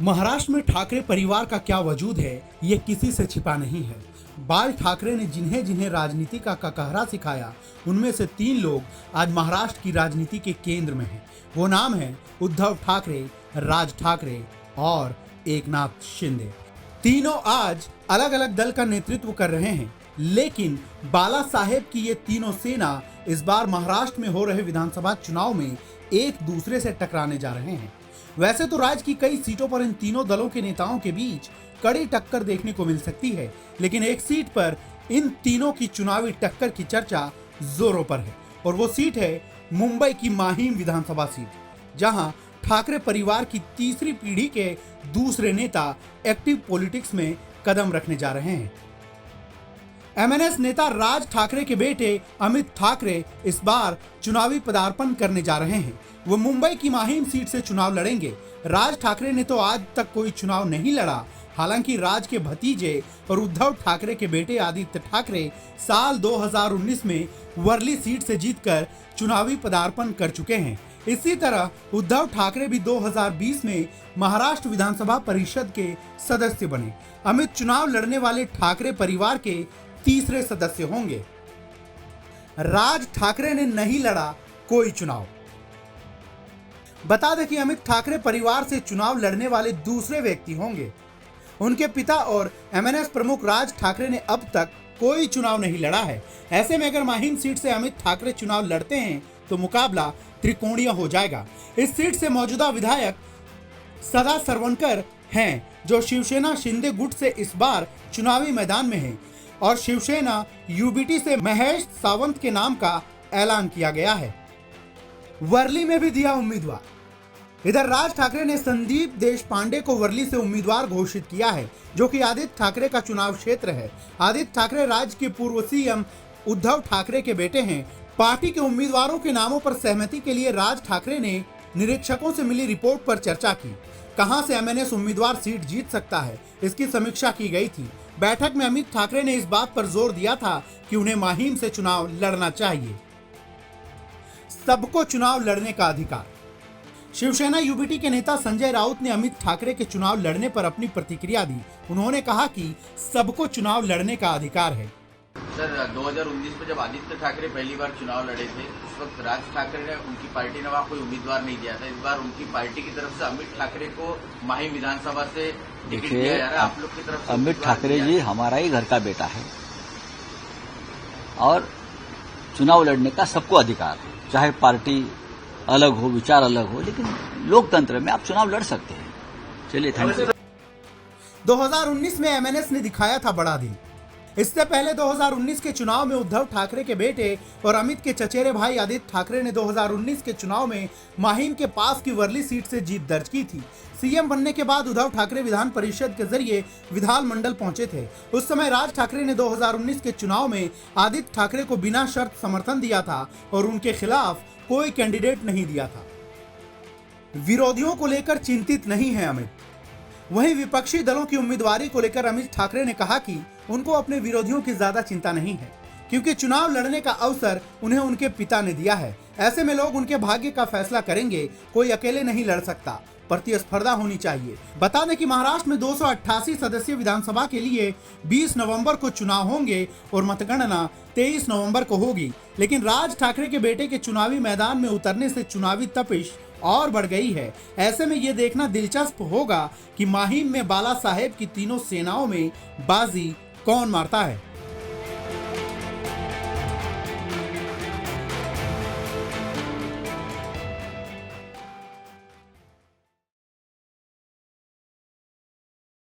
महाराष्ट्र में ठाकरे परिवार का क्या वजूद है ये किसी से छिपा नहीं है। बाल ठाकरे ने जिन्हें जिन्हें राजनीति का कहरा सिखाया उनमें से 3 लोग आज महाराष्ट्र की राजनीति के केंद्र में हैं। वो नाम है उद्धव ठाकरे, राज ठाकरे और एकनाथ शिंदे। तीनों आज अलग अलग दल का नेतृत्व कर रहे हैं, लेकिन बाला साहेब की ये तीनों सेना इस बार महाराष्ट्र में हो रहे विधानसभा चुनाव में एक दूसरे से टकराने जा रहे हैं। वैसे तो राज्य की कई सीटों पर इन तीनों दलों के नेताओं के बीच कड़ी टक्कर देखने को मिल सकती है, लेकिन एक सीट पर इन तीनों की चुनावी टक्कर की चर्चा जोरों पर है और वो सीट है मुंबई की माहिम विधानसभा सीट, जहां ठाकरे परिवार की तीसरी पीढ़ी के दूसरे नेता एक्टिव पॉलिटिक्स में कदम रखने जा रहे हैं। एमएनएस नेता राज ठाकरे के बेटे अमित ठाकरे इस बार चुनावी पदार्पण करने जा रहे हैं। वो मुंबई की माहिम सीट से चुनाव लड़ेंगे। राज ठाकरे ने तो आज तक कोई चुनाव नहीं लड़ा। हालांकि राज के भतीजे और उद्धव ठाकरे के बेटे आदित्य ठाकरे साल 2019 में वर्ली सीट से जीतकर चुनावी पदार्पण कर चुके हैं। इसी तरह उद्धव ठाकरे भी 2020 में महाराष्ट्र विधानसभा परिषद के सदस्य बने। अमित चुनाव लड़ने वाले ठाकरे परिवार के तीसरे सदस्य होंगे। राज ठाकरे ने नहीं लड़ा कोई चुनाव। बता दें कि अमित ठाकरे परिवार से चुनाव लड़ने वाले दूसरे व्यक्ति होंगे। उनके पिता और एमएनएस प्रमुख राज ठाकरे ने अब तक कोई चुनाव नहीं लड़ा है। ऐसे में अगर माहिम सीट से अमित ठाकरे चुनाव लड़ते हैं तो मुकाबला त्रिकोणीय हो जाएगा। इस सीट से मौजूदा विधायक सदा सरवणकर हैं, जो शिवसेना शिंदे गुट से इस बार चुनावी मैदान में हैं, और शिवसेना यूबीटी से महेश सावंत के नाम का ऐलान किया गया है। वर्ली में भी दिया उम्मीदवार। इधर राज ठाकरे ने संदीप देशपांडे को वर्ली से उम्मीदवार घोषित किया है, जो कि आदित्य ठाकरे का चुनाव क्षेत्र है। आदित्य ठाकरे राज्य के पूर्व सीएम उद्धव ठाकरे के बेटे हैं। पार्टी के उम्मीदवारों के नामों पर सहमति के लिए राज ठाकरे ने निरीक्षकों से मिली रिपोर्ट पर चर्चा की। कहां से एमएनएस उम्मीदवार सीट जीत सकता है, इसकी समीक्षा की गई थी। बैठक में अमित ठाकरे ने इस बात पर जोर दिया था कि उन्हें माहिम से चुनाव लड़ना चाहिए। सबको चुनाव लड़ने का अधिकार। शिवसेना यूबीटी के नेता संजय राउत ने अमित ठाकरे के चुनाव लड़ने पर अपनी प्रतिक्रिया दी। उन्होंने कहा कि सबको चुनाव लड़ने का अधिकार है। सर, 2019 में जब आदित्य ठाकरे पहली बार चुनाव लड़े थे, उस वक्त राज ठाकरे ने, उनकी पार्टी ने वहाँ कोई उम्मीदवार नहीं दिया था। इस बार उनकी पार्टी की तरफ से अमित ठाकरे को माहिम विधानसभा से टिकट दिया जा रहा है। आप लोग की तरफ से अमित ठाकरे जी हमारा ही घर का बेटा है और चुनाव लड़ने का सबको अधिकार है, चाहे पार्टी अलग हो, विचार अलग हो, लेकिन लोकतंत्र में आप चुनाव लड़ सकते हैं। चलिए, थैंक यू। 2019 में एमएनएस ने दिखाया था बड़ा दिल। इससे पहले 2019 के चुनाव में उद्धव ठाकरे के बेटे और अमित के चचेरे भाई आदित्य ठाकरे ने 2019 के चुनाव में माहिम के पास की वर्ली सीट से जीत दर्ज की थी। सीएम बनने के बाद उद्धव ठाकरे विधान परिषद के जरिए विधानमंडल पहुंचे थे। उस समय राज ठाकरे ने 2019 के चुनाव में आदित्य ठाकरे को बिना शर्त समर्थन दिया था और उनके खिलाफ कोई कैंडिडेट नहीं दिया था। विरोधियों को लेकर चिंतित नहीं है अमित। वहीं विपक्षी दलों की उम्मीदवारी को लेकर अमित ठाकरे ने कहा कि उनको अपने विरोधियों की ज्यादा चिंता नहीं है, क्योंकि चुनाव लड़ने का अवसर उन्हें उनके पिता ने दिया है। ऐसे में लोग उनके भाग्य का फैसला करेंगे। कोई अकेले नहीं लड़ सकता, प्रतिस्पर्धा होनी चाहिए। बता दें कि महाराष्ट्र में 288 सदस्यीय विधानसभा के लिए 20 नवंबर को चुनाव होंगे और मतगणना 23 नवंबर को होगी। लेकिन राज ठाकरे के बेटे के चुनावी मैदान में उतरने से चुनावी तपिश और बढ़ गई है। ऐसे में ये देखना दिलचस्प होगा कि माहिम में बाला साहेब की तीनों सेनाओं में बाजी कौन मारता है।